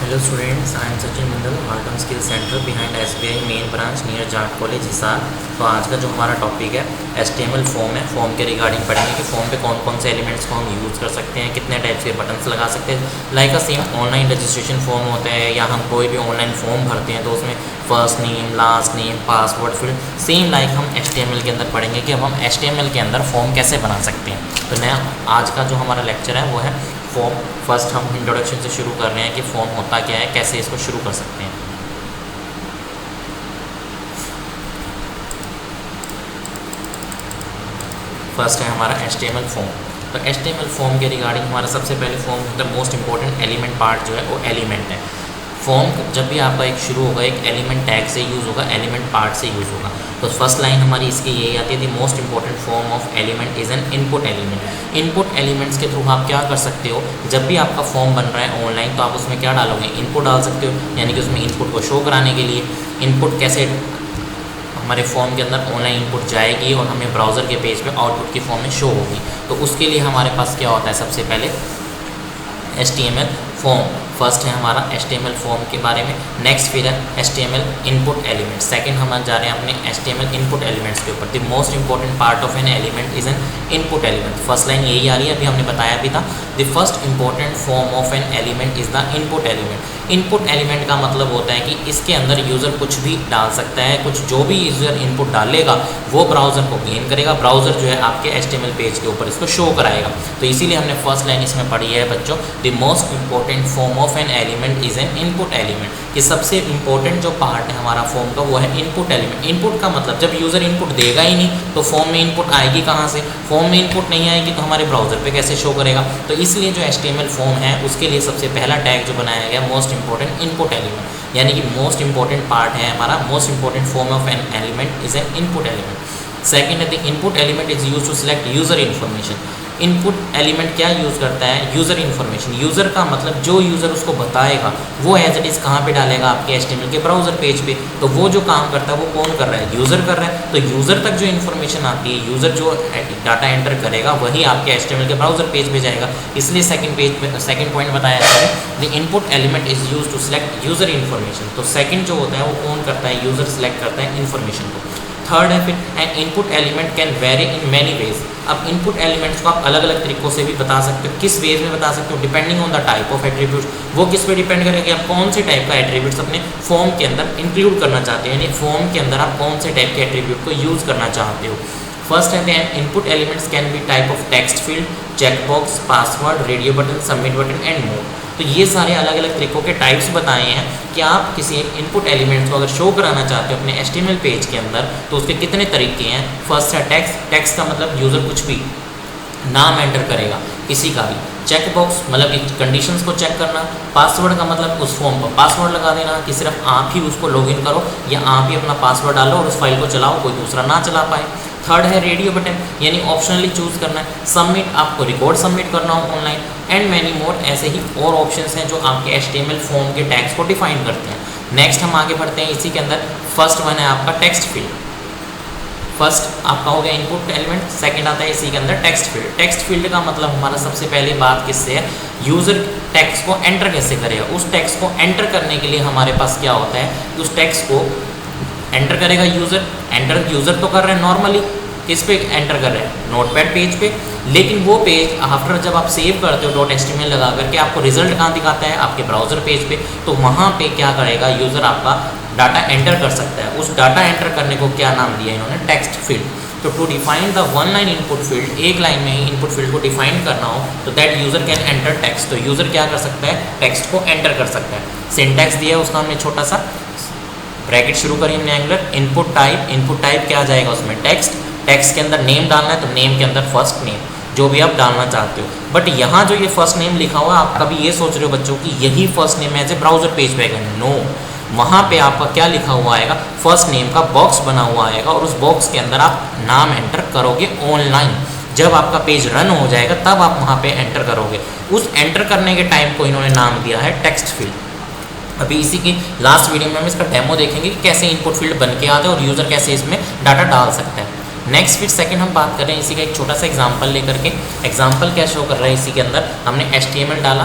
Hello students, I am Sachin Mandal, Art and Skill Center behind SBI main branch near Jat college Hisar. तो आज का जो हमारा topic है HTML फॉर्म है। फॉर्म के रिगार्डिंग पढ़ेंगे कि फॉर्म पे कौन कौन से एलिमेंट्स को हम यूज़ कर सकते हैं, कितने टाइप्स के बटन्स लगा सकते हैं। लाइक अ सेम ऑनलाइन रजिस्ट्रेशन फॉर्म होता है या हम कोई भी ऑनलाइन फॉर्म भरते हैं तो उसमें first name, last name, password field same like हम HTML के अंदर पढ़ेंगे कि अब हम HTML के अंदर फॉर्म कैसे बना सकते हैं। तो नया आज का जो हमारा लेक्चर है वो है फॉर्म। फर्स्ट हम इंट्रोडक्शन से शुरू कर रहे हैं कि फॉर्म होता क्या है, कैसे इसको शुरू कर सकते हैं। फर्स्ट है हमारा HTML फॉर्म। तो HTML फॉर्म के रिगार्डिंग हमारा सबसे पहले फॉर्म होता है मोस्ट इंपॉर्टेंट एलिमेंट पार्ट जो है वो एलिमेंट है। फॉर्म जब भी आपका एक शुरू होगा एक एलिमेंट टैग से यूज़ होगा, एलिमेंट पार्ट से यूज़ होगा। तो फर्स्ट लाइन हमारी इसकी यही आती है, the most important form of element is an input element. Input elements के थ्रू आप क्या कर सकते हो, जब भी आपका फॉर्म बन रहा है ऑनलाइन तो आप उसमें क्या डालोगे, इनपुट डाल सकते हो। यानी कि उसमें इनपुट को शो कराने के लिए इनपुट कैसे हमारे फॉर्म के अंदर ऑनलाइन इनपुट जाएगी और हमें ब्राउज़र के पेज पे आउटपुट की फॉर्म में शो होगी। तो उसके लिए हमारे पास क्या होता है, सबसे पहले HTML फॉर्म। फर्स्ट है हमारा HTML फॉर्म के बारे में। नेक्स्ट फिर है HTML इनपुट एलिमेंट। सेकंड हम जा रहे हैं अपने HTML इनपुट एलिमेंट्स के ऊपर। The most important part of an element is an input element. First line यही आ रही है, अभी हमने बताया भी था। The first important form of an element is the input element. Input element का मतलब होता है कि इसके अंदर यूज़र कुछ भी डाल सकता है, कुछ जो भी यूज़र इनपुट डालेगा वो ब्राउज़र को गेन करेगा। ब्राउज़र जो है आपके HTML पेज के ऊपर इसको शो कराएगा। तो इसीलिए हमने फर्स्ट लाइन इसमें पढ़ी है बच्चों, the most important form of an element is an input element. कि सबसे इंपॉर्टेंट जो पार्ट है हमारा फॉर्म का वो है इनपुट एलिमेंट। इनपुट का मतलब जब यूज़र इनपुट देगा ही नहीं तो फॉर्म में इनपुट आएगी कहाँ से, फॉर्म में इनपुट नहीं आएगी तो हमारे ब्राउज़र पे कैसे शो करेगा। तो इसलिए जो HTML फॉर्म है उसके लिए सबसे पहला टैग जो बनाया गया मोस्ट इंपॉर्टेंट इनपुट एलिमेंट। यानी कि मोस्ट इंपॉर्टेंट पार्ट है हमारा, most important form of an element is an input element. Second है the input element is use to select user information. Input element क्या यूज़ करता है, यूज़र इन्फॉर्मेशन। यूज़र का मतलब जो यूज़र उसको बताएगा वो एज इट इज़ कहाँ पे डालेगा, आपके HTML के ब्राउज़र पेज पे। तो वो जो काम करता है वो कौन कर रहा है, यूज़र कर रहा है। तो यूज़र तक जो इन्फॉर्मेशन आती है, यूज़र जो डाटा एंटर करेगा वही आपके HTML के ब्राउज़र पेज पे जाएगा। इसलिए सेकंड पॉइंट बताया जाता है the input element is use to select user information. तो सेकंड जो होता है वो कौन करता है, यूज़र सिलेक्ट करता है इन्फॉर्मेशन को। थर्ड है फिर N input element can very in many ways. अब इनपुट एलिमेंट्स को आप अलग अलग तरीक़ों से भी बता सकते हो। किस वेज में बता सकते हो, depending on the type of attributes. वो किस पे डिपेंड करेगा कि आप कौन से टाइप का एट्रीब्यूट्स अपने फॉर्म के अंदर इंक्लूड करना चाहते हो, यानी फॉर्म के अंदर आप कौन से टाइप के एट्रीब्यूट को यूज़ करना चाहते हो। फर्स्ट है then input elements can be type of text field, checkbox, password, radio button, submit button and more. तो ये सारे अलग अलग तरीक़ों के टाइप्स बताए हैं कि आप किसी इनपुट एलिमेंट्स को अगर शो कराना चाहते हो अपने HTML पेज के अंदर तो उसके कितने तरीके हैं। फर्स्ट है टेक्स्ट। टेक्स्ट का मतलब यूज़र कुछ भी नाम एंटर करेगा किसी का भी। चेकबॉक्स मतलब कि कंडीशंस को चेक करना। पासवर्ड का मतलब उस फॉर्म पर पासवर्ड लगा देना कि सिर्फ आप ही उसको लॉगिन करो या आप ही अपना पासवर्ड डालो और उस फाइल को चलाओ, कोई दूसरा ना चला पाए। थर्ड है रेडियो बटन, यानी ऑप्शनली चूज़ करना है। सबमिट, आपको रिकॉर्ड सबमिट करना हो ऑनलाइन। एंड मैनी मोर, ऐसे ही और ऑप्शंस हैं जो आपके HTML फॉर्म के टैग्स को डिफाइन करते हैं। नेक्स्ट हम आगे बढ़ते हैं इसी के अंदर। फर्स्ट वन है आपका टेक्स्ट फील्ड। फर्स्ट आपका हो गया इनपुट एलिमेंट, सेकंड आता है इसी के अंदर टेक्स्ट फील्ड। टेक्स्ट फील्ड का मतलब हमारा सबसे पहले बात किससे है, यूज़र टेक्स्ट को एंटर कैसे करेगा। उस टेक्स्ट को एंटर करने के लिए हमारे पास क्या होता है, उस टेक्स्ट को एंटर करेगा यूज़र। एंटर यूज़र तो कर रहे हैं नॉर्मली, किस पे एंटर कर रहे हैं, नोटपैड पेज पे। लेकिन वो पेज आफ्टर जब आप सेव करते हो .html लगा करके आपको रिजल्ट कहाँ दिखाता है, आपके ब्राउज़र पेज पे। तो वहाँ पे क्या करेगा यूज़र, आपका डाटा एंटर कर सकता है। उस डाटा एंटर करने को क्या नाम दिया इन्होंने, टेक्स्ट फील्ड। तो to define the one line input field, एक लाइन में ही इनपुट फील्ड को डिफाइन करना हो तो that user can enter text. तो यूज़र क्या कर सकता है, टेक्स्ट को एंटर कर सकता है। सिंटैक्स दिया है उसका हमने छोटा सा, ब्रैकेट शुरू करी हमने angular. Input type, input type क्या आ जाएगा उसमें, टेक्स्ट। टेक्स्ट के अंदर नेम डालना है तो नेम के अंदर फर्स्ट नेम जो भी आप डालना चाहते हो। बट यहाँ जो ये फर्स्ट नेम लिखा हुआ है, आप कभी ये सोच रहे हो बच्चों कि यही first name as a browser page पे आएगा, नो। वहाँ पे आपका क्या लिखा हुआ आएगा, फर्स्ट नेम का बॉक्स बना हुआ आएगा और उस बॉक्स के अंदर आप नाम एंटर करोगे ऑनलाइन। जब आपका पेज रन हो जाएगा तब आप वहाँ पे एंटर करोगे। उस एंटर करने के टाइम को इन्होंने नाम दिया है टेक्स्ट फील्ड। अभी इसी की लास्ट वीडियो में हम इसका डेमो देखेंगे कि कैसे इनपुट फील्ड बन के आता है और यूज़र कैसे इसमें डाटा डाल सकता है। नेक्स्ट फिर सेकंड हम बात कर रहे हैं इसी का एक छोटा सा एग्जांपल लेकर के। एग्जांपल क्या शो कर रहा है, इसी के अंदर हमने HTML डाला,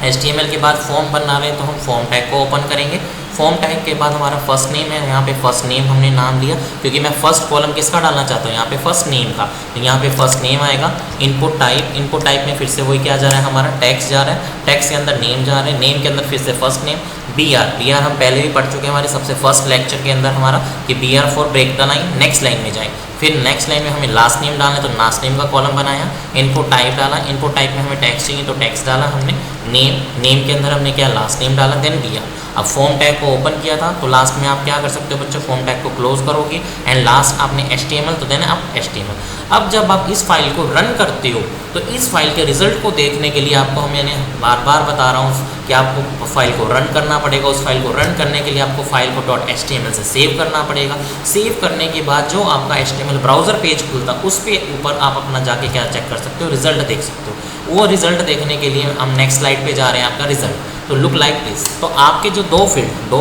HTML के बाद फॉर्म बना रहे हैं तो हम फॉर्म टैग को ओपन करेंगे। फॉर्म टैग के बाद हमारा फर्स्ट नेम है, यहाँ पे फर्स्ट नेम हमने नाम लिया क्योंकि मैं फर्स्ट कॉलम किसका डालना चाहता हूँ, यहाँ पे फर्स्ट नेम का, तो यहाँ पे फर्स्ट नेम आएगा। इनपुट टाइप में फिर से वही क्या जा रहा है, हमारा टेक्स्ट जा रहा है, टेक्स्ट के अंदर नेम जा रहा है, नेम के अंदर फिर से फर्स्ट नेम। BR हम पहले भी पढ़ चुके हैं हमारे सबसे फर्स्ट लेक्चर के अंदर हमारा कि BR for break the line, next line में जाए। फिर नेक्स्ट लाइन में हमें लास्ट नेम डालना है तो लास्ट नेम का कॉलम बनाया। इनपुट टाइप डाला, इनपुट टाइप में हमें टेक्स्ट चाहिए तो टेक्स्ट डाला हमने। नेम के अंदर हमने क्या लास्ट नेम डाला, देन BR। अब फॉर्म टैग को ओपन किया था तो लास्ट में आप क्या कर सकते हो बच्चों, फॉर्म टैग को क्लोज करोगे एंड लास्ट आपने HTML तो देन आप HTML। अब जब आप इस फाइल को रन करते हो तो इस फाइल के रिजल्ट को देखने के लिए आपको मैंने बार बार बता रहा हूँ कि आपको फाइल को रन करना पड़ेगा। उस फाइल को रन करने के लिए आपको फाइल को .html से सेव करना पड़ेगा। सेव करने के बाद जो आपका HTML ब्राउज़र पेज खुलता उस पे ऊपर आप अपना जाके क्या चेक कर सकते हो, रिजल्ट देख सकते हो। वो रिजल्ट देखने के लिए हम नेक्स्ट स्लाइड पे जा रहे हैं, आपका रिजल्ट तो लुक लाइक दिस। तो आपके जो दो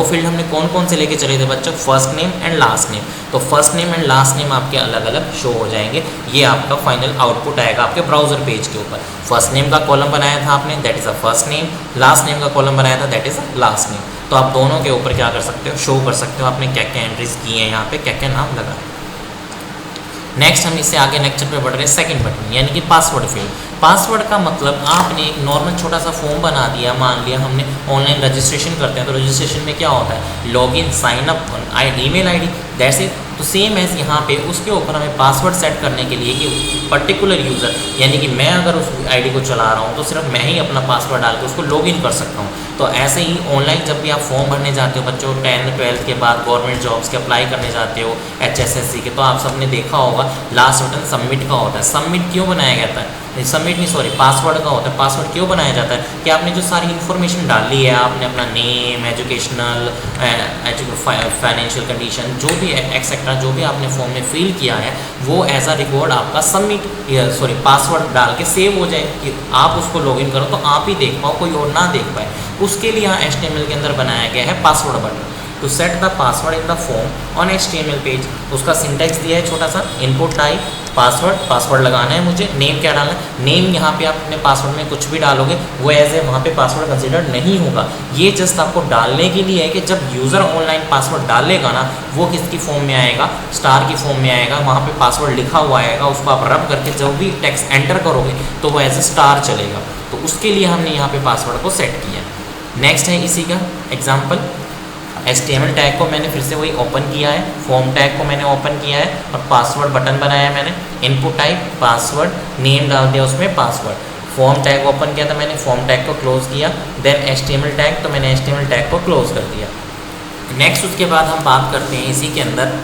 फील्ड हमने कौन कौन से लेके चले थे बच्चों, first name and last name. तो first name and last name आपके अलग अलग शो हो जाएंगे। ये आपका फाइनल आउटपुट आएगा आपके ब्राउजर पेज के ऊपर। फर्स्ट नेम का कॉलम बनाया था आपने, that is a first name. Last name का कॉलम बनाया था, that is a last name. तो आप दोनों के ऊपर क्या कर सकते हो, शो कर सकते हो आपने क्या क्या एंट्रीज की हैं, यहाँ पे क्या क्या नाम लगा। नेक्स्ट हम इससे आगे लेक्चर पे बढ़ रहे हैं सेकंड बटन, यानी कि पासवर्ड फील्ड। पासवर्ड का मतलब आपने एक नॉर्मल छोटा सा फॉर्म बना दिया, मान लिया हमने ऑनलाइन रजिस्ट्रेशन करते हैं तो रजिस्ट्रेशन में क्या होता है, login, sign up, email ID, that's it. तो सेम एज यहाँ पे उसके ऊपर हमें पासवर्ड सेट करने के लिए कि पर्टिकुलर यूज़र, यानी कि मैं अगर उस आईडी को चला रहा हूँ तो सिर्फ मैं ही अपना पासवर्ड डाल के उसको लॉगिन कर सकता हूँ। तो ऐसे ही ऑनलाइन जब भी आप फॉर्म भरने जाते हो बच्चों, 10th 12th के बाद गवर्नमेंट जॉब्स के अप्लाई करने जाते हो, HSSC के, तो आप सबने देखा होगा लास्ट बटन सबमिट का होता है। सबमिट क्यों बनाया जाता है, पासवर्ड का होता है। पासवर्ड क्यों बनाया जाता है कि आपने जो सारी इन्फॉर्मेशन डाली है, आपने अपना नेम, एजुकेशनल, फाइनेंशियल कंडीशन, जो भी एक्सेट्रा जो भी आपने फॉर्म में फिल किया है वो एज अ रिकॉर्ड आपका पासवर्ड डाल के सेव हो जाए कि आप उसको लॉगिन करो तो आप ही देख पाओ, कोई और ना देख पाए। उसके लिए यहाँ HTML के अंदर बनाया गया है password button. To set the password in the form on HTML page, उसका सिंटेक्स दिया है छोटा सा, इनपुट टाइप पासवर्ड लगाना है मुझे, नेम क्या डालना है, नेम यहाँ पे आप अपने पासवर्ड में कुछ भी डालोगे वो एज ए वहाँ पे पासवर्ड कंसिडर नहीं होगा। ये जस्ट आपको डालने के लिए है कि जब यूज़र ऑनलाइन पासवर्ड डालेगा ना वो किसकी फॉर्म में आएगा, स्टार की फॉर्म में आएगा, वहाँ पे पासवर्ड लिखा हुआ आएगा, उसको आप रब करके जब भी टेक्स्ट एंटर करोगे तो वो एज ए स्टार चलेगा। तो उसके लिए हमने यहाँ पे पासवर्ड को सेट किया। नेक्स्ट है इसी का एग्जाम्पल, HTML टैग को मैंने फिर से वही ओपन किया है, फॉर्म टैग को मैंने ओपन किया है और पासवर्ड बटन बनाया है मैंने। इनपुट टाइप पासवर्ड, नेम डाल दिया उसमें पासवर्ड। फॉर्म टैग ओपन किया था मैंने, फॉर्म टैग को क्लोज किया। देन HTML टैग, तो मैंने HTML टैग को क्लोज कर दिया। नेक्स्ट उसके बाद हम बात करते हैं इसी के अंदर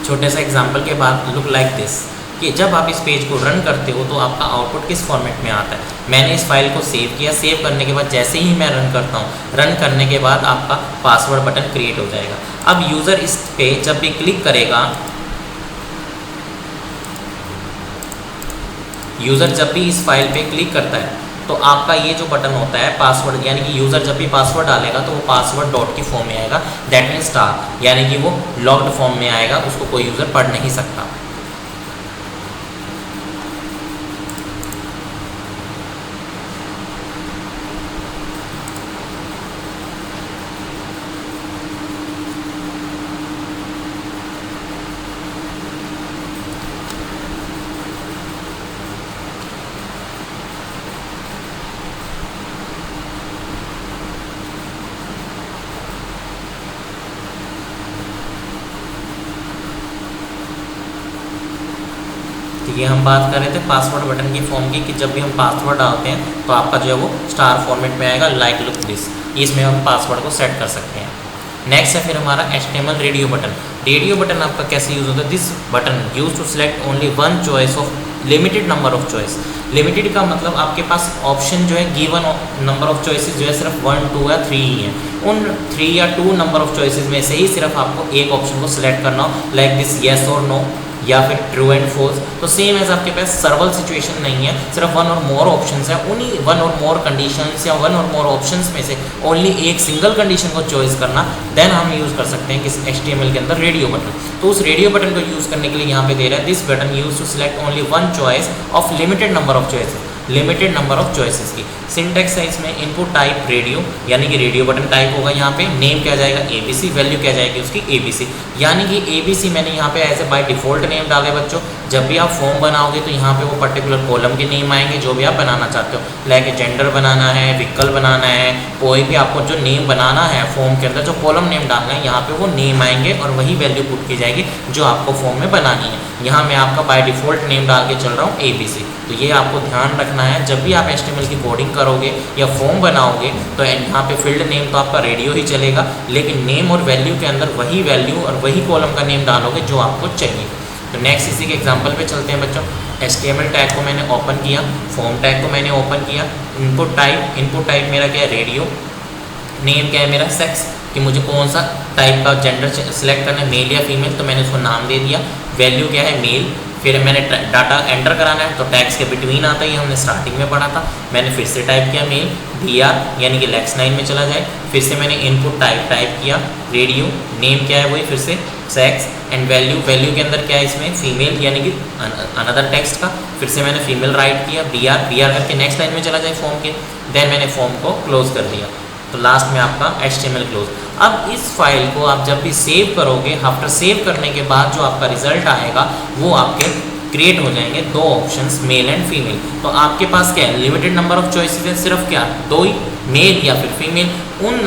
छोटे से एग्जाम्पल के बाद, लुक लाइक दिस, कि जब आप इस पेज को रन करते हो तो आपका आउटपुट किस फॉर्मेट में आता है। मैंने इस फाइल को सेव किया, सेव करने के बाद जैसे ही मैं रन करता हूँ, रन करने के बाद आपका पासवर्ड बटन क्रिएट हो जाएगा। अब यूज़र इस पे जब भी क्लिक करेगा, यूज़र जब भी इस फाइल पे क्लिक करता है तो आपका ये जो बटन होता है पासवर्ड, यानी कि यूज़र जब भी पासवर्ड डालेगा तो वो पासवर्ड डॉट की फॉर्म में आएगा, दैट मीन स्टार, यानी कि वो लॉक्ड फॉर्म में आएगा, उसको कोई यूज़र पढ़ नहीं सकता। ये हम बात कर रहे थे पासवर्ड बटन की फॉर्म की, कि जब भी हम पासवर्ड डालते हैं तो आपका जो है वो स्टार फॉर्मेट में आएगा, लाइक लुक दिस। इसमें हम पासवर्ड को सेट कर सकते हैं। नेक्स्ट है फिर हमारा HTML radio button. Radio button आपका कैसे यूज़ होता है, this button use to select only one choice of limited number of choice. Limited का मतलब आपके पास ऑप्शन जो है, गिवन नंबर ऑफ चॉइसेस जो है सिर्फ 1, 2 या 3 ही है। उन 3 या 2 नंबर ऑफ चॉइसेस में से ही सिर्फ आपको एक ऑप्शन को सिलेक्ट करना हो, लाइक दिस येस और नो या फिर ट्रू एंड फॉल्स। तो सेम एज आपके पास सर्वल सिचुएशन नहीं है, सिर्फ 1 और मोर ऑप्शंस है, उन्हीं 1 और मोर कंडीशंस या 1 और मोर ऑप्शंस में से ओनली एक सिंगल कंडीशन को चॉइस करना, देन हम यूज़ कर सकते हैं किस HTML के अंदर रेडियो बटन। तो उस रेडियो बटन को यूज़ करने के लिए यहाँ पे दे रहा है, this button use to select only one choice of limited number of choices. Limited number of choices की। सिंटैक्स है इसमें इनपुट टाइप रेडियो, यानी कि रेडियो बटन टाइप होगा यहाँ पे, नेम क्या जाएगा ABC, वैल्यू क्या जाएगी उसकी ABC, यानी कि ABC मैंने यहाँ पे ऐसे बाय डिफ़ॉल्ट नेम डाले बच्चों। जब भी आप फॉर्म बनाओगे तो यहाँ पे वो पर्टिकुलर कॉलम के नेम आएंगे जो भी आप बनाना चाहते हो, लाइक जेंडर बनाना है, व्हीकल बनाना है, कोई भी आपको जो नेम बनाना है फॉर्म के अंदर जो कॉलम नेम डालना है, यहाँ पे वो नेम आएंगे और वही वैल्यू पुट की जाएगी जो आपको फॉर्म में बनानी है। यहाँ मैं आपका बाय डिफ़ॉल्ट नेम डाल के चल रहा हूँ ABC। तो ये आपको ध्यान रखना है जब भी आप HTML की कोडिंग करोगे या फॉर्म बनाओगे तो यहाँ पे फील्ड नेम तो आपका रेडियो ही चलेगा, लेकिन नेम और वैल्यू के अंदर वही वैल्यू और वही कॉलम का नेम डालोगे जो आपको चाहिए। तो नेक्स्ट इसी के एग्जांपल पे चलते हैं बच्चों। HTML टैग को मैंने ओपन किया, फॉर्म टैग को मैंने ओपन किया, इनपुट टाइप मेरा क्या है रेडियो, नेम क्या है मेरा सेक्स, कि मुझे कौन सा टाइप का जेंडर सिलेक्ट करना है, मेल या फीमेल, तो मैंने उसको नाम दे दिया। वैल्यू क्या है मेल, फिर मैंने डाटा एंटर कराना है तो टैग्स के बिटवीन आता है, ये हमने स्टार्टिंग में पढ़ा था। मैंने फिर से टाइप किया मेल, BR यानी कि लेक्स 9 में चला जाए, फिर से मैंने इनपुट टाइप किया रेडियो, नेम क्या है वही फिर से सेक्स, एंड वैल्यू के अंदर क्या है इसमें फीमेल यानी कि अनदर टेक्स्ट का, फिर से मैंने फीमेल राइट किया, BR करके नेक्स्ट लाइन में चला जाए फॉर्म के, देन मैंने फॉर्म को क्लोज कर दिया। तो लास्ट में आपका HTML क्लोज। अब इस फाइल को आप जब भी सेव करोगे, आफ्टर सेव करने के बाद जो आपका रिजल्ट आएगा वो आपके क्रिएट हो जाएंगे दो ऑप्शंस, मेल एंड फीमेल। तो आपके पास क्या है, लिमिटेड नंबर ऑफ चॉइसेस है, सिर्फ क्या दो ही, मेल या फिर फीमेल। उन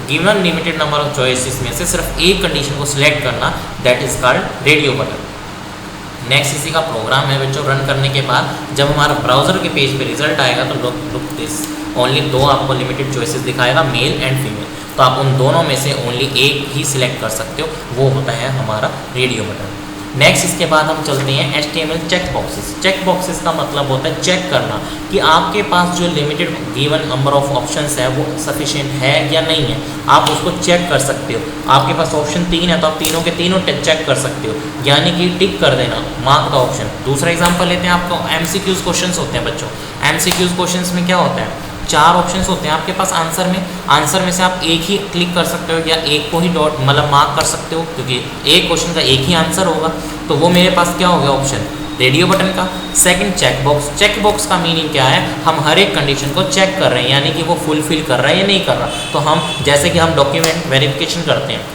given limited number of choices में से सिर्फ एक कंडीशन को सिलेक्ट करना, that is called radio button. Next इसी का प्रोग्राम है बच्चों, रन करने के बाद जब हमारा ब्राउजर के पेज पे रिजल्ट आएगा तो लुक दिस, ओनली दो आपको लिमिटेड चॉइसेस दिखाएगा, मेल एंड फीमेल। तो आप उन दोनों में से ओनली एक ही सिलेक्ट कर सकते हो, वो होता है हमारा रेडियो बटन। नेक्स्ट इसके बाद हम चलते हैं HTML check boxes. Check boxes का मतलब होता है चेक करना कि आपके पास जो limited given number of options है वो सफिशिएंट है या नहीं है, आप उसको चेक कर सकते हो। आपके पास ऑप्शन 3 है तो आप तीनों के तीनों चेक कर सकते हो, यानी कि टिक कर देना, मार्क द ऑप्शन। दूसरा एग्जाम्पल लेते हैं, आपको MCQs क्वेश्चंस होते हैं बच्चों। MCQs क्वेश्चंस में क्या होता है, 4 ऑप्शंस होते हैं आपके पास आंसर में से आप एक ही क्लिक कर सकते हो या एक को ही डॉट मतलब मार्क कर सकते हो, क्योंकि एक क्वेश्चन का एक ही आंसर होगा। तो वो मेरे पास क्या हो गया ऑप्शन रेडियो बटन का। सेकंड चेक बॉक्स का मीनिंग क्या है, हम हर एक कंडीशन को चेक कर रहे हैं, यानी कि वो फुलफिल कर रहा है या नहीं कर रहा। तो हम जैसे कि हम डॉक्यूमेंट वेरिफिकेशन करते हैं,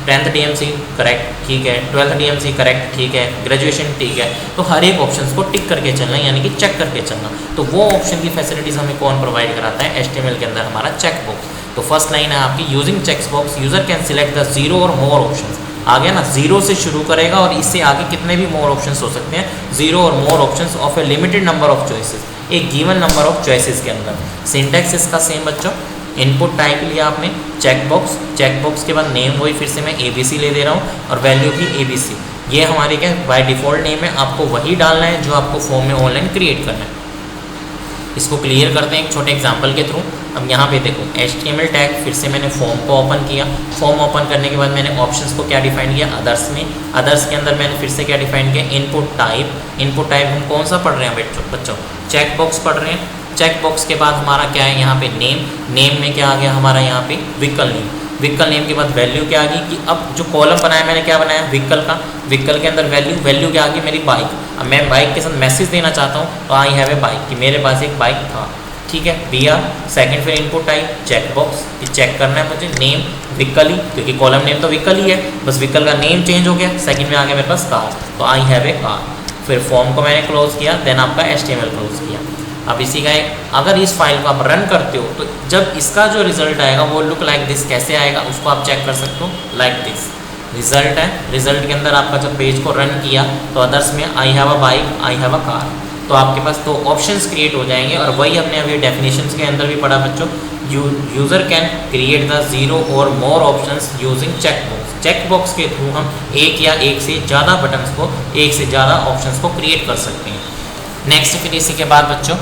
10th DMC करेक्ट ठीक है, 12th DMC करेक्ट ठीक है, ग्रेजुएशन ठीक है, तो हर एक ऑप्शन को टिक करके चलना यानी कि चेक करके चलना। तो वो ऑप्शन की फैसिलिटीज़ हमें कौन प्रोवाइड कराता है, HTML के अंदर हमारा चेक बॉक्स। तो फर्स्ट लाइन है आपकी, using check box user can select the 0 or more option. आ गया ना, 0 से शुरू करेगा और इससे आगे कितने भी मोर ऑप्शंस हो सकते हैं, 0 or more options of A limited number of choices, एक गिवन नंबर ऑफ चॉइसेस के अंदर। सिंटैक्स इसका सेम बच्चों, इनपुट टाइप लिया आपने चेक बॉक्स के बाद नेम वही फिर से मैं ABC ले दे रहा हूँ और वैल्यू भी ABC। ये हमारे क्या बाय डिफ़ॉल्ट नेम है, आपको वही डालना है जो आपको फॉर्म में ऑनलाइन क्रिएट करना है। इसको क्लियर करते हैं एक छोटे एग्जांपल के थ्रू। अब यहाँ पे देखो HTML टैग, फिर से मैंने फॉर्म को ओपन किया, फॉर्म ओपन करने के बाद मैंने ऑप्शंस को क्या डिफाइन किया, अदर्स में, अदर्स के अंदर मैंने फिर से क्या डिफाइन किया, इनपुट टाइप हम कौन सा पढ़ रहे हैं बच्चों, चेक बॉक्स पढ़ रहे हैं। चेक बॉक्स के बाद हमारा क्या है यहाँ पे नेम में क्या आ गया हमारा यहाँ पे व्हीकल नेम के बाद वैल्यू क्या आ गई, कि अब जो कॉलम बनाया मैंने क्या बनाया व्हीकल के अंदर वैल्यू क्या आ गई मेरी बाइक। अब मैं बाइक के साथ मैसेज देना चाहता हूँ तो आई हैव ए बाइक, कि मेरे पास एक बाइक था, ठीक है। BR सेकंड फिर इनपुट टाइप चेक बॉक्स, कि चेक करना है मुझे, नेम व्हीकल ही, क्योंकि कॉलम नेम तो व्हीकल ही है, बस व्हीकल का नेम चेंज हो गया, सेकंड में आ गया मेरे पास कार, तो आई हैव ए कार। फिर फॉर्म को मैंने क्लोज किया, देन आपका HTML क्लोज किया। अब इसी का अगर इस फाइल को आप रन करते हो तो जब इसका जो रिजल्ट आएगा वो लुक लाइक दिस, कैसे आएगा उसको आप चेक कर सकते हो, लाइक दिस रिजल्ट है। रिजल्ट के अंदर आपका जब पेज को रन किया तो अदर्स में आई have a bike, I have a car, तो आपके पास दो ऑप्शंस क्रिएट हो जाएंगे। और वही हमने अभी डेफिनेशंस के अंदर भी पढ़ा बच्चों, user can create the 0 or more options using check box के थ्रू हम एक या एक से ज़्यादा बटन्स को, एक से ज़्यादा ऑप्शंस को क्रिएट कर सकते हैं। नेक्स्ट फिर इसी के बाद बच्चों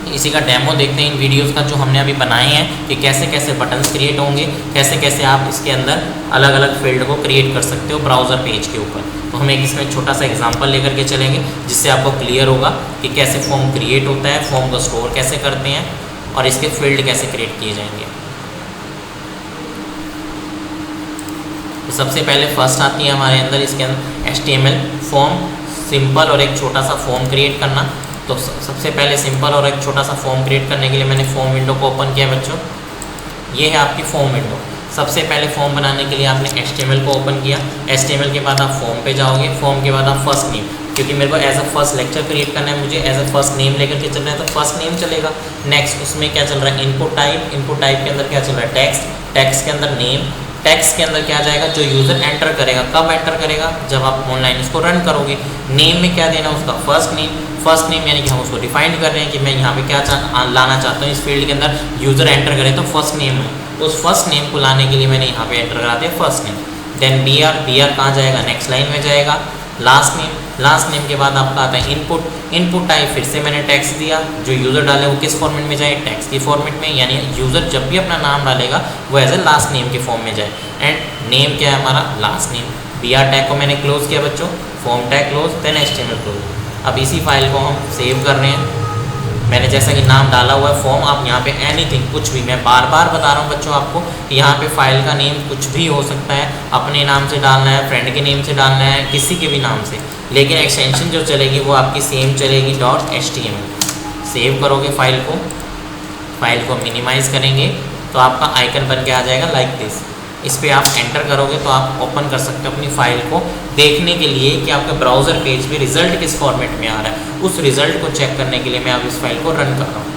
इसी का डेमो देखते हैं इन वीडियोस का जो हमने अभी बनाए हैं, कि कैसे कैसे बटन्स क्रिएट होंगे, कैसे कैसे आप इसके अंदर अलग अलग फील्ड को क्रिएट कर सकते हो ब्राउज़र पेज के ऊपर। तो हम एक इसमें छोटा सा एग्जांपल लेकर के चलेंगे जिससे आपको क्लियर होगा कि कैसे फॉर्म क्रिएट होता है, फॉर्म को स्टोर कैसे करते हैं और इसके फील्ड कैसे क्रिएट किए जाएंगे। तो सबसे पहले फर्स्ट आती है हमारे अंदर इसके अंदर HTML फॉर्म, सिंपल और एक छोटा सा फॉर्म क्रिएट करना। तो सबसे पहले सिंपल और एक छोटा सा फॉर्म क्रिएट करने के लिए मैंने फॉर्म विंडो को ओपन किया बच्चों। ये है आपकी फॉर्म विंडो। सबसे पहले फॉर्म बनाने के लिए आपने HTML को ओपन किया। HTML के बाद आप फॉर्म पे जाओगे। फॉर्म के बाद आप फर्स्ट नेम, क्योंकि मेरे को as a first lecture create करना है, मुझे एज अ फर्स्ट नेम लेकर के चल रहा है, तो फर्स्ट नेम चलेगा। नेक्स्ट उसमें क्या चल रहा है, इनपुट टाइप। इनपुट टाइप के अंदर क्या चल रहा है, टेक्स्ट। टेक्स्ट के अंदर नेम। टेक्स्ट के अंदर क्या जाएगा, जो यूज़र एंटर करेगा। कब एंटर करेगा, जब आप ऑनलाइन इसको रन करोगे। नेम में क्या देना, उसका फर्स्ट नेम। फर्स्ट नेम यानी कि हम उसको डिफाइन कर रहे हैं कि मैं यहाँ पे क्या लाना चाहता हूँ, इस फील्ड के अंदर यूज़र एंटर करे तो फर्स्ट नेम है, तो उस फर्स्ट नेम को लाने के लिए मैंने यहाँ पे एंटर करा दिया first name. Then BR। BR कहाँ जाएगा, नेक्स्ट लाइन में जाएगा। Last name. लास्ट नेम के बाद आपका आता है इनपुट। इनपुट टाइप फिर से मैंने टेक्स्ट दिया, जो यूज़र डाले वो किस फॉर्मेट में जाए, टेक्स्ट की फॉर्मेट में, यानी यूज़र जब भी अपना नाम डालेगा वो एज ए लास्ट नेम के फॉर्म में जाए। एंड नेम क्या है हमारा, लास्ट नेम। BR टैग को मैंने क्लोज किया बच्चों, form tag close, then HTML close. अब इसी फाइल को हम सेव कर रहे हैं। मैंने जैसा कि नाम डाला हुआ है फॉर्म, आप यहाँ पे एनीथिंग, कुछ भी, मैं बार बार बता रहा हूँ बच्चों आपको, यहाँ पे फाइल का नेम कुछ भी हो सकता है, अपने नाम से डालना है, फ्रेंड के नेम से डालना है, किसी के भी नाम से, लेकिन एक्सटेंशन जो चलेगी वो आपकी सेम चलेगी .html। सेव करोगे फाइल को मिनिमाइज़ करेंगे तो आपका आइकन बन के आ जाएगा लाइक दिस। इस पर आप एंटर करोगे तो आप ओपन कर सकते हो अपनी फाइल को, देखने के लिए कि आपके ब्राउज़र पेज पे रिजल्ट किस फॉर्मेट में आ रहा है। उस रिजल्ट को चेक करने के लिए मैं अब इस फाइल को रन कर रहा हूँ।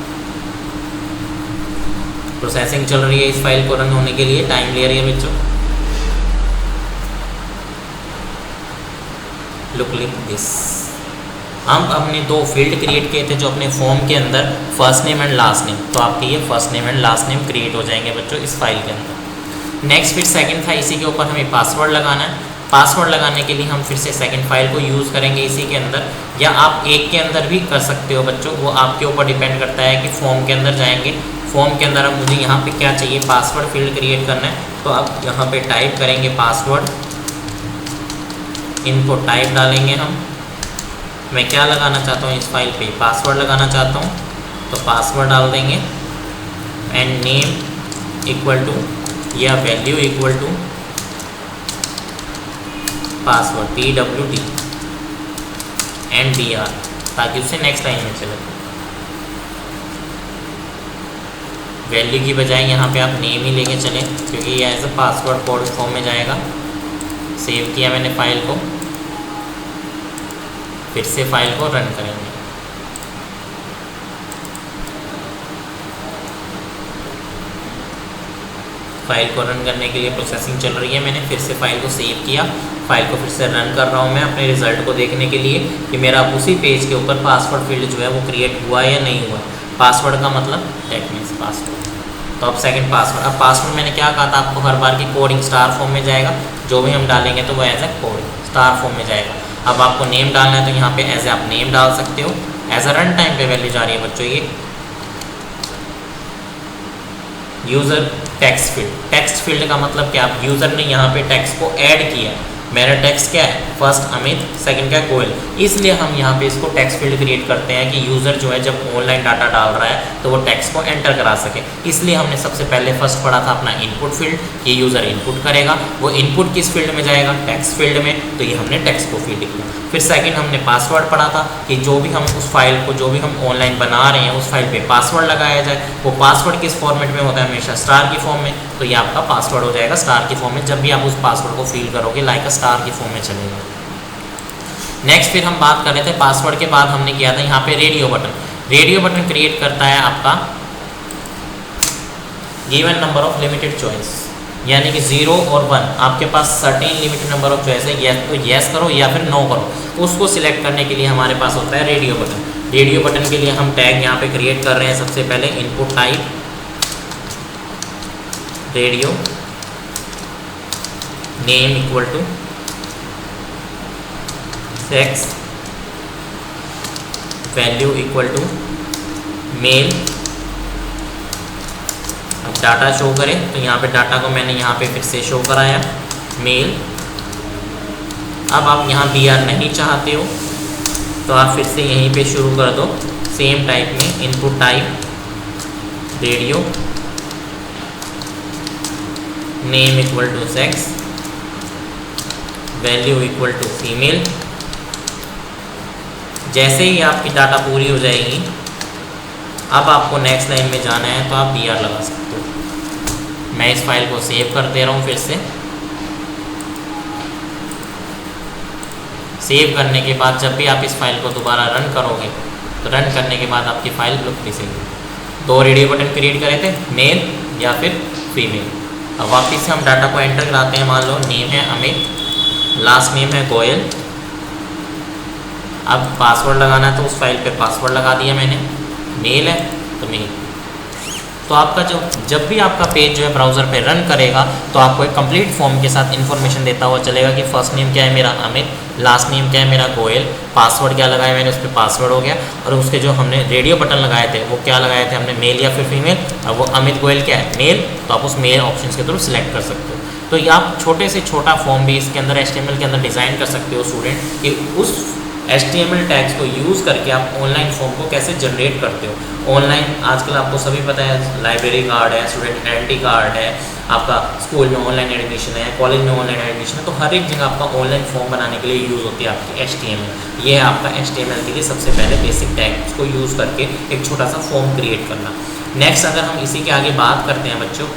प्रोसेसिंग चल रही है इस फाइल को रन होने के लिए, टाइम ले रही है बच्चों। Look like this. हम अपने दो फील्ड क्रिएट किए थे जो अपने फॉर्म के अंदर, first name and last name, तो आपके ये first name and last name create हो जाएंगे बच्चों इस फाइल के अंदर। नेक्स्ट फिर सेकंड था, इसी के ऊपर हमें पासवर्ड लगाना है। पासवर्ड लगाने के लिए हम फिर से सेकंड फाइल को यूज़ करेंगे इसी के अंदर, या आप एक के अंदर भी कर सकते हो बच्चों, वो आपके ऊपर डिपेंड करता है कि फॉर्म के अंदर जाएंगे। फॉर्म के अंदर अब मुझे यहाँ पे क्या चाहिए, पासवर्ड फील्ड क्रिएट करना है, तो आप यहाँ पे टाइप करेंगे पासवर्ड, इनपुट टाइप डालेंगे हम। मैं क्या लगाना चाहता हूँ इस फाइल पे, पासवर्ड लगाना चाहता हूँ, तो पासवर्ड डाल देंगे। एंड नेम इक्वल टू या value equal to password PWD and BR, ताकि उससे नेक्स्ट लाइन में चले। वैल्यू की बजाय यहाँ पे आप नेम ही लेके चलें, क्योंकि ये as a password code form में जाएगा। सेव किया मैंने फाइल को, फिर से फाइल को रन करेंगे। फाइल को रन करने के लिए प्रोसेसिंग चल रही है, मैंने फिर से फाइल को सेव किया, फाइल को फिर से रन कर रहा हूँ मैं अपने रिजल्ट को देखने के लिए कि मेरा उसी पेज के ऊपर पासवर्ड फील्ड जो है वो क्रिएट हुआ है या नहीं हुआ। पासवर्ड का मतलब दैट मीन्स पासवर्ड। तो अब सेकंड पासवर्ड। अब पासवर्ड मैंने क्या कहा था आपको, हर बार की कोडिंग स्टार फॉर्म में जाएगा, जो भी हम डालेंगे तो वो as a coding star form में जाएगा। अब आपको नेम डालना है तो यहाँ पे एज ए आप नेम डाल सकते हो। एज अ रन टाइम पे वैल्यू जा रही है बच्चों ये user text field. Text field का मतलब क्या, यूज़र ने यहाँ पे टेक्स्ट को ऐड किया। मेरा टेक्स्ट क्या है, फर्स्ट अमित, सेकंड क्या कोयल, इसलिए हम यहाँ पे इसको टेक्स्ट फील्ड क्रिएट करते हैं कि यूज़र जो है जब ऑनलाइन डाटा डाल रहा है तो वो टेक्स्ट को एंटर करा सके। इसलिए हमने सबसे पहले फर्स्ट पढ़ा था अपना इनपुट फील्ड, ये यूज़र इनपुट करेगा, वो इनपुट किस फील्ड में जाएगा, टेक्स्ट फील्ड में, तो ये हमने टेक्स्ट को फील्ड किया। फिर सेकंड हमने पासवर्ड पढ़ा था कि जो भी हम उस फाइल को, जो भी हम ऑनलाइन बना रहे हैं उस फाइल पे पासवर्ड लगाया जाए। वो पासवर्ड किस फॉर्मेट में होता है, हमेशा स्टार की फॉर्म में, तो ये आपका पासवर्ड हो जाएगा स्टार की फॉर्म में। जब भी आप उस पासवर्ड को फिल करोगे लाइक अ स्टार की फॉर्म में चलेगा। नेक्स्ट फिर हम बात कर रहे थे पासवर्ड के बाद हमने किया था यहाँ पे radio button. Radio button create करता है आपका given number of limited choice, यानी कि 0 और 1 आपके पास certain limited number of choice है, या तो येस करो या फिर नो करो। उसको सिलेक्ट करने के लिए हमारे पास होता है रेडियो बटन। रेडियो बटन के लिए हम टैग यहाँ पे क्रिएट कर रहे हैं। सबसे पहले input type radio, name equal to sex, value equal to male. अब डाटा शो करें तो यहाँ पे डाटा को मैंने यहाँ पे फिर से शो कराया मेल। अब आप यहाँ BR नहीं चाहते हो तो आप फिर से यहीं पे शुरू कर दो सेम टाइप में, input type radio, name equal to sex, value equal to female, जैसे ही आपकी डाटा पूरी हो जाएगी, अब आपको नेक्स्ट लाइन में जाना है तो आप DR लगा सकते हो। मैं इस फाइल को सेव कर दे रहा हूँ फिर से। सेव करने के बाद जब भी आप इस फाइल को दोबारा रन करोगे तो रन करने के बाद आपकी फाइल लुक दिखेगी। 2 रेडियो बटन क्रिएट करे थे, मेल या फिर फीमेल। अब वापस से हम डाटा को एंटर कराते हैं। मान लो नेम है अमित, लास्ट नेम है गोयल। अब पासवर्ड लगाना है तो उस फाइल पे पासवर्ड लगा दिया मैंने। मेल है तो मेल। तो आपका जब भी आपका पेज जो है ब्राउज़र पे रन करेगा तो आपको एक कंप्लीट फॉर्म के साथ इन्फॉर्मेशन देता हुआ चलेगा कि फर्स्ट नेम क्या है मेरा अमित, लास्ट नेम क्या है मेरा गोयल, पासवर्ड क्या लगाया मैंने, उस पर पासवर्ड हो गया, और उसके जो हमने रेडियो बटन लगाए थे वो क्या लगाए थे हमने, मेल या फिर फीमेल। अब वो अमित गोयल क्या है, मेल, तो आप उस मेल ऑप्शन के थ्रू सिलेक्ट कर सकते हो। तो ये आप छोटे से छोटा फॉर्म भी इसके अंदर HTML के अंदर डिज़ाइन कर सकते हो स्टूडेंट, कि उस HTML टैग्स को यूज़ करके आप ऑनलाइन फॉर्म को कैसे जनरेट करते हो। ऑनलाइन आजकल आपको सभी पता है, लाइब्रेरी कार्ड है, स्टूडेंट आइडेंटिटी कार्ड है, आपका स्कूल में ऑनलाइन एडमिशन है, कॉलेज में ऑनलाइन एडमिशन है, तो हर एक जगह आपका ऑनलाइन फॉर्म बनाने के लिए यूज़ होती है आपकी HTML। ये है आपका HTML के लिए सबसे पहले बेसिक टैग्स को यूज़ करके एक छोटा सा फॉर्म क्रिएट करना। नेक्स्ट अगर हम इसी के आगे बात करते हैं बच्चों,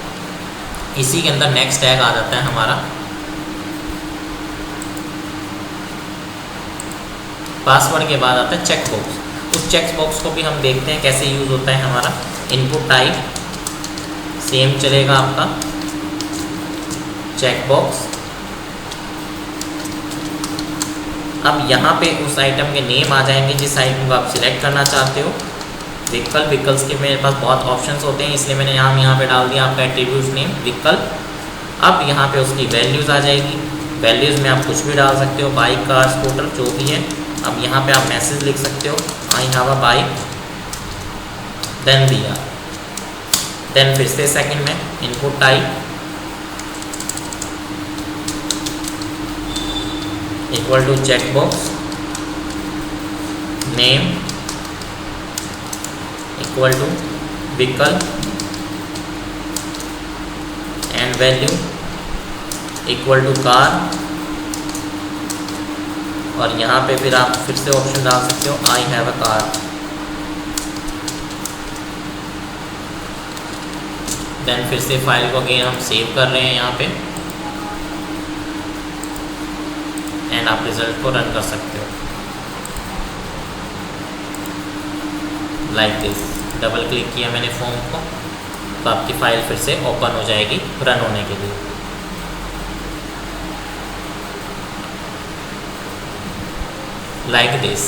इसी के अंदर नेक्स्ट टैग आ जाता है हमारा पासवर्ड के बाद आता है चेक बॉक्स। उस चेक बॉक्स को भी हम देखते हैं कैसे यूज़ होता है हमारा। इनपुट टाइप सेम चलेगा आपका, चेक बॉक्स। अब यहाँ पे उस आइटम के नेम आ जाएंगे जिस आइटम को आप सिलेक्ट करना चाहते हो। विकल्प के मेरे पास बहुत ऑप्शंस होते हैं, इसलिए मैंने यहाँ पे डाल दिया आपका एट्रीब्यूट नेम विकल्प। अब यहाँ पे उसकी वैल्यूज़ आ जाएगी। वैल्यूज़ में आप कुछ भी डाल सकते हो, बाइक, कार, स्कूटर, जो भी है। अब यहाँ पे आप मैसेज लिख सकते हो, I have a bike, then दिया, देन फिर से सेकंड में input type equal to check box, name equal to विकल्प, and value equal to car. और यहाँ पे फिर आप फिर से ऑप्शन डाल सकते हो, I have a car. Then फिर से फाइल को अगेन हम सेव कर रहे हैं यहाँ पे, एंड आप रिजल्ट को रन कर सकते हो लाइक दिस। डबल क्लिक किया मैंने फॉर्म को तो आपकी फाइल फिर से ओपन हो जाएगी रन होने के लिए। Like this.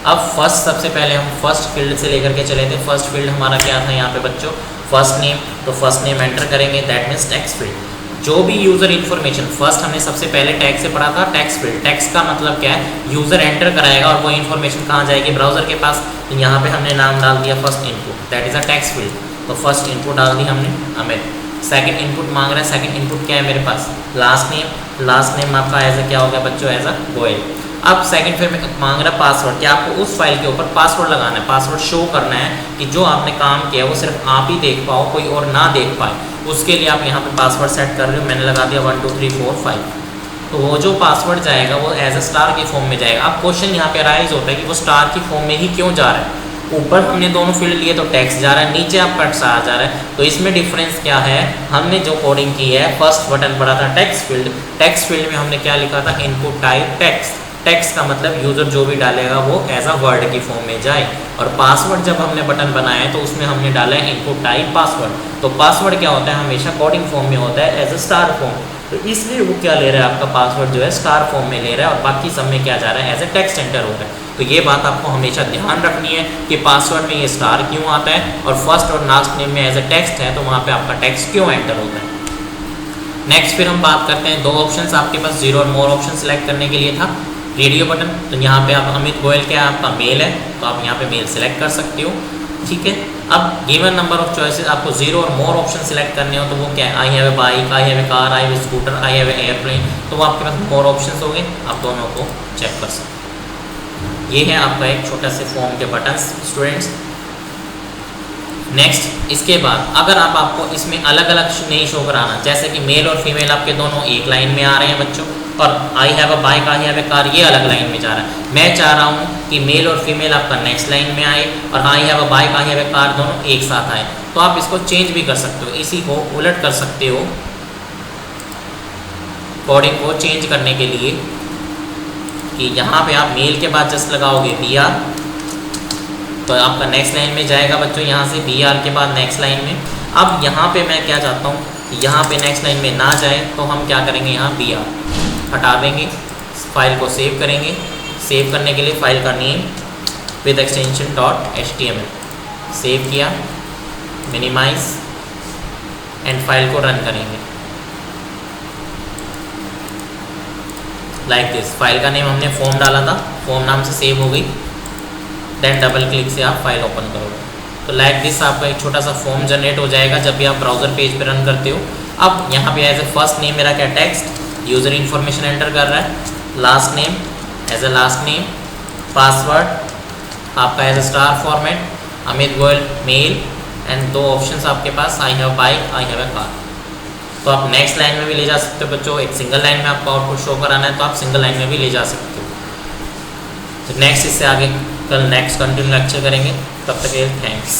अब फर्स्ट सबसे पहले हम फर्स्ट फील्ड से लेकर के चले थे। फर्स्ट फील्ड हमारा क्या था यहाँ पे बच्चों, फर्स्ट नेम। तो फर्स्ट नेम एंटर करेंगे, दैट मीन्स टेक्स्ट फील्ड। जो भी यूज़र इन्फॉर्मेशन फर्स्ट हमने सबसे पहले टैग से पढ़ा था, टेक्स्ट फील्ड। टेक्स्ट का मतलब क्या है, यूज़र एंटर कराएगा और वो इन्फॉर्मेशन कहाँ जाएगी, ब्राउज़र के पास। तो यहाँ पे हमने नाम डाल दिया first input, that is a text field. तो फर्स्ट इनपुट डाल दी हमने अमित। सेकंड इनपुट मांग रहा है, सेकंड इनपुट क्या है मेरे पास, लास्ट नेम। लास्ट नेम आपका एज अ क्या हो गया बच्चों, एज अ गोयल। अब सेकंड फिर मांग रहा है पासवर्ड, क्या आपको उस फाइल के ऊपर पासवर्ड लगाना है, पासवर्ड शो करना है कि जो आपने काम किया वो सिर्फ आप ही देख पाओ, कोई और ना देख पाए। उसके लिए आप यहाँ पे पासवर्ड सेट कर रहे हो। मैंने लगा दिया 1 2 3 4 5। तो वो जो पासवर्ड जाएगा वो एज अ स्टार की फॉर्म में जाएगा। अब क्वेश्चन यहाँ पे अराइज होता है कि वो स्टार की फॉर्म में ही क्यों जा रहा है। ऊपर हमने दोनों फील्ड लिए तो टेक्स्ट जा रहा है, नीचे आपका स्टार जा रहा है। तो इसमें डिफरेंस क्या है, हमने जो कोडिंग की है फर्स्ट बटन पड़ा था टेक्स्ट फील्ड। टेक्स्ट फील्ड में हमने क्या लिखा था, इनपुट टाइप टेक्स्ट। टेक्स्ट का मतलब यूज़र जो भी डालेगा वो एज अ वर्ड की फॉर्म में जाए। और पासवर्ड जब हमने बटन बनाया है तो उसमें हमने डाला है इनपुट टाइप पासवर्ड। तो पासवर्ड क्या होता है, हमेशा कोडिंग फॉर्म में होता है एज अ स्टार फॉर्म। तो इसलिए वो क्या ले रहा है, आपका पासवर्ड जो है स्टार फॉर्म में ले रहा है और बाकी सब में क्या जा रहा है, एज ए टेक्स्ट एंटर हो रहा है। तो ये बात आपको हमेशा ध्यान रखनी है कि पासवर्ड में ये स्टार क्यों आता है और फर्स्ट और लास्ट नेम में एज ए टेक्स्ट है तो वहाँ पे आपका टेक्स्ट क्यों एंटर होता है। नेक्स्ट फिर हम बात करते हैं, दो ऑप्शंस आपके पास जीरो और मोर ऑप्शन सेलेक्ट करने के लिए था। रेडियो बटन, तो यहाँ पे आप अमित गोयल क्या है आपका मेल है तो आप यहाँ पे मेल सेलेक्ट कर सकते हो, ठीक है। अब गिवन नंबर ऑफ चॉइसेस आपको जीरो और मोर ऑप्शन सेलेक्ट करने हो तो वो क्या है, आई have A bike, I have a car, I have A scooter, I have A airplane. तो वो आपके पास मोर ऑप्शंस हो गए, आप दोनों को चेक कर सकते हो। ये है आपका एक छोटा से फॉर्म के बटन स्टूडेंट्स। नेक्स्ट इसके बाद अगर आपको इसमें अलग अलग नहीं शो कराना, जैसे कि मेल और फीमेल आपके दोनों एक लाइन में आ रहे हैं बच्चों, और आई have a bike, I have a car ये अलग लाइन में जा रहा है। मैं चाह रहा हूँ कि मेल और फीमेल आपका नेक्स्ट लाइन में आए और आई have a bike, I have a car दोनों एक साथ आए। तो आप इसको चेंज भी कर सकते हो, इसी को उलट कर सकते हो। कोडिंग को चेंज करने के लिए कि यहाँ पे आप मेल के बाद जस्ट लगाओगे BR, तो आपका नेक्स्ट लाइन में जाएगा बच्चों, यहाँ से BR के बाद नेक्स्ट लाइन में। अब यहाँ पे मैं क्या चाहता हूँ, यहाँ पे नेक्स्ट लाइन में ना जाए, तो हम क्या करेंगे, यहाँ BR हटा देंगे, फाइल को सेव करेंगे। सेव करने के लिए फाइल का name with extension .html save किया, मिनिमाइज एंड फाइल को रन करेंगे लाइक दिस। फाइल का नेम हमने फॉर्म डाला था, फॉर्म नाम से सेव हो गई। देन डबल क्लिक से आप फाइल ओपन करोगे तो लाइक दिस आपका एक छोटा सा फॉर्म जनरेट हो जाएगा जब भी आप ब्राउज़र पेज पे रन करते हो। अब यहाँ पे एज ए फर्स्ट नेम मेरा क्या टेक्स्ट, यूज़र इन्फॉर्मेशन एंटर कर रहा है, last name as a last name, password आपका as a star format, Amit Goyal mail and दो ऑप्शंस आपके पास, I have bike, I have a car. तो आप नेक्स्ट लाइन में भी ले जा सकते हो बच्चों। एक सिंगल लाइन में आपको आउटपुट शो कराना है तो आप सिंगल लाइन में भी ले जा सकते हो। तो नेक्स्ट इससे आगे कल नेक्स्ट कंटिन्यू लेक्चर करेंगे, तब तक के लिए थैंक्स।